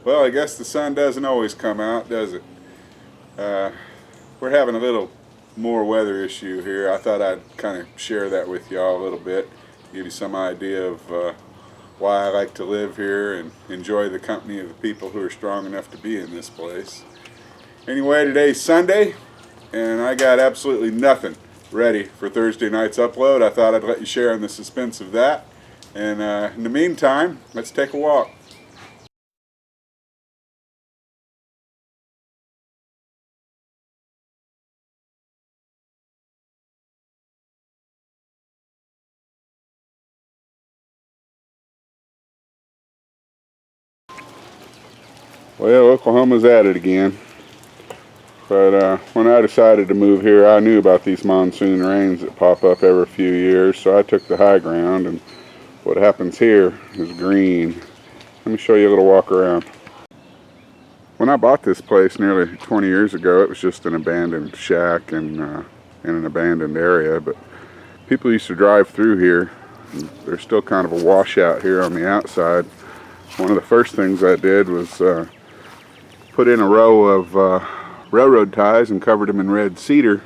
Well, I guess the sun doesn't always come out, does it? We're having a little more weather issue here. I thought I'd kind of share that with y'all a little bit, give you some idea of why I like to live here and enjoy the company of the people who are strong enough to be in this place. Anyway, today's Sunday, and I got absolutely nothing ready for Thursday night's upload. I thought I'd let you share in the suspense of that. And in the meantime, let's take a walk. Well, Oklahoma's at it again. But when I decided to move here, I knew about these monsoon rains that pop up every few years, so I took the high ground, and what happens here is green. Let me show you a little walk around. When I bought this place nearly 20 years ago, it was just an abandoned shack in an abandoned area, but people used to drive through here. There's still kind of a washout here on the outside. One of the first things I did was put in a row of railroad ties and covered them in red cedar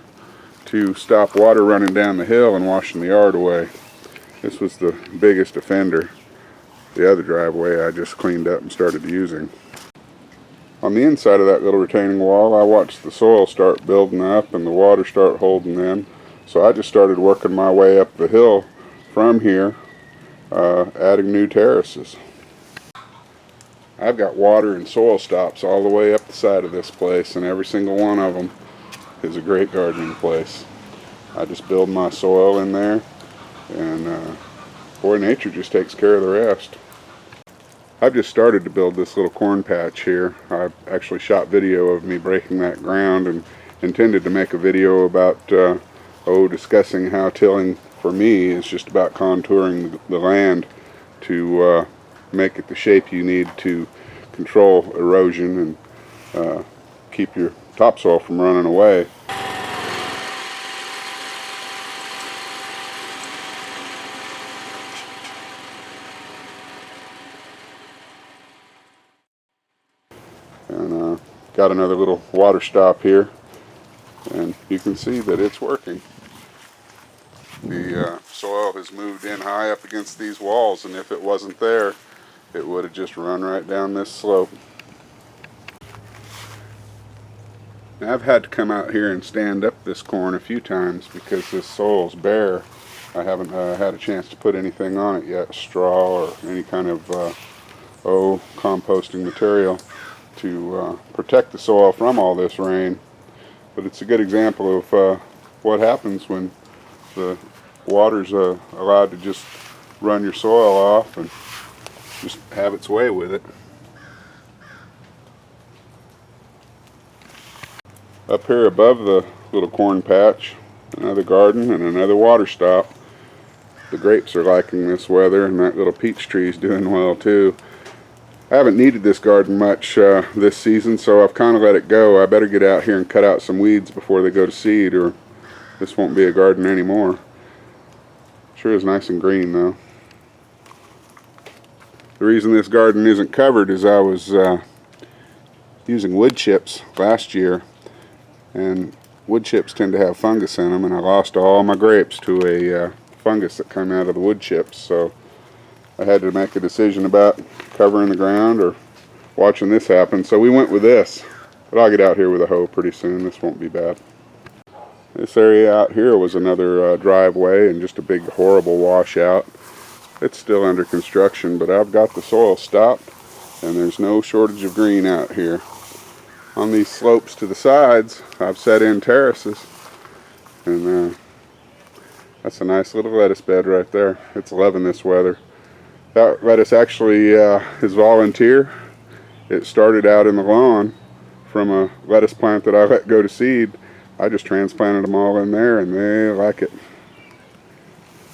to stop water running down the hill and washing the yard away. This was the biggest offender. The other driveway I just cleaned up and started using. On the inside of that little retaining wall, I watched the soil start building up and the water start holding in. So I just started working my way up the hill from here, adding new terraces. I've got water and soil stops all the way up the side of this place, and every single one of them is a great gardening place. I just build my soil in there, and boy, nature just takes care of the rest. I've just started to build this little corn patch here. I've actually shot video of me breaking that ground and intended to make a video about discussing how tilling for me is just about contouring the land to make it the shape you need to control erosion and keep your topsoil from running away. And got another little water stop here, and you can see that it's working. The soil has moved in high up against these walls, and if it wasn't there, it would have just run right down this slope. Now, I've had to come out here and stand up this corn a few times because this soil's bare. I haven't had a chance to put anything on it yet, straw or any kind of composting material to protect the soil from all this rain. But it's a good example of what happens when the water's allowed to just run your soil off and just have its way with it. Up here above the little corn patch, another garden and another water stop. The grapes are liking this weather, and that little peach tree is doing well too. I haven't needed this garden much this season, so I've kind of let it go. I better get out here and cut out some weeds before they go to seed, or this won't be a garden anymore. Sure is nice and green though. The reason this garden isn't covered is I was using wood chips last year, and wood chips tend to have fungus in them, and I lost all my grapes to a fungus that came out of the wood chips. So I had to make a decision about covering the ground or watching this happen. So we went with this, but I'll get out here with a hoe pretty soon. This won't be bad. This area out here was another driveway and just a big horrible washout. It's still under construction, but I've got the soil stopped, and there's no shortage of green out here. On these slopes to the sides, I've set in terraces, and that's a nice little lettuce bed right there. It's loving this weather. That lettuce actually is volunteer. It started out in the lawn from a lettuce plant that I let go to seed. I just transplanted them all in there, and they like it.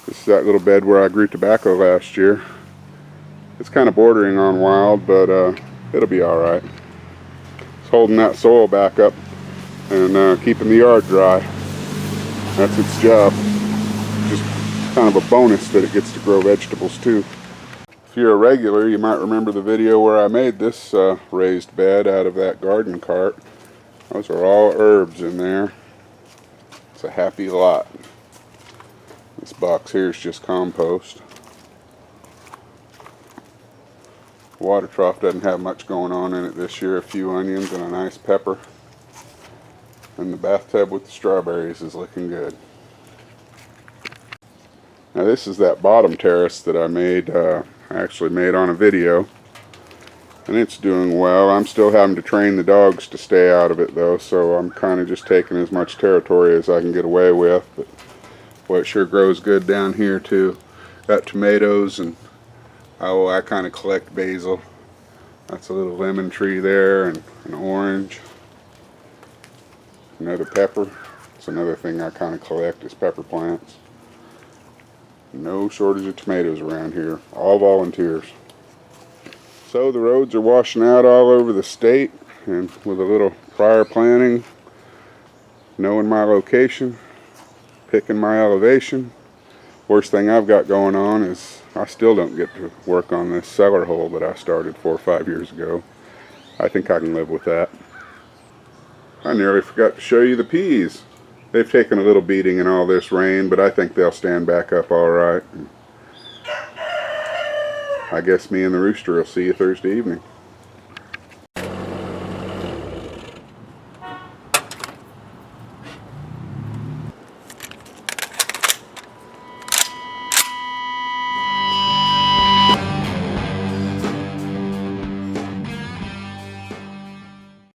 This is that little bed where I grew tobacco last year. It's kind of bordering on wild, but it'll be alright. It's holding that soil back up and keeping the yard dry. That's its job. Just kind of a bonus that it gets to grow vegetables too. If you're a regular, you might remember the video where I made this raised bed out of that garden cart. Those are all herbs in there. It's a happy lot. This box here is just compost. The water trough doesn't have much going on in it this year. A few onions and a nice pepper. And the bathtub with the strawberries is looking good. Now this is that bottom terrace that I made, I actually made on a video. And it's doing well. I'm still having to train the dogs to stay out of it though, so I'm kind of just taking as much territory as I can get away with. But boy, it sure grows good down here too. Got tomatoes, and I kind of collect basil. That's a little lemon tree there, and an orange. Another pepper. It's another thing I kind of collect is pepper plants. No shortage of tomatoes around here. All volunteers. So the roads are washing out all over the state, and with a little prior planning, knowing my location, picking my elevation. Worst thing I've got going on is I still don't get to work on this cellar hole that I started 4 or 5 years ago. I think I can live with that. I nearly forgot to show you the peas. They've taken a little beating in all this rain, but I think they'll stand back up all right. I guess me and the rooster will see you Thursday evening.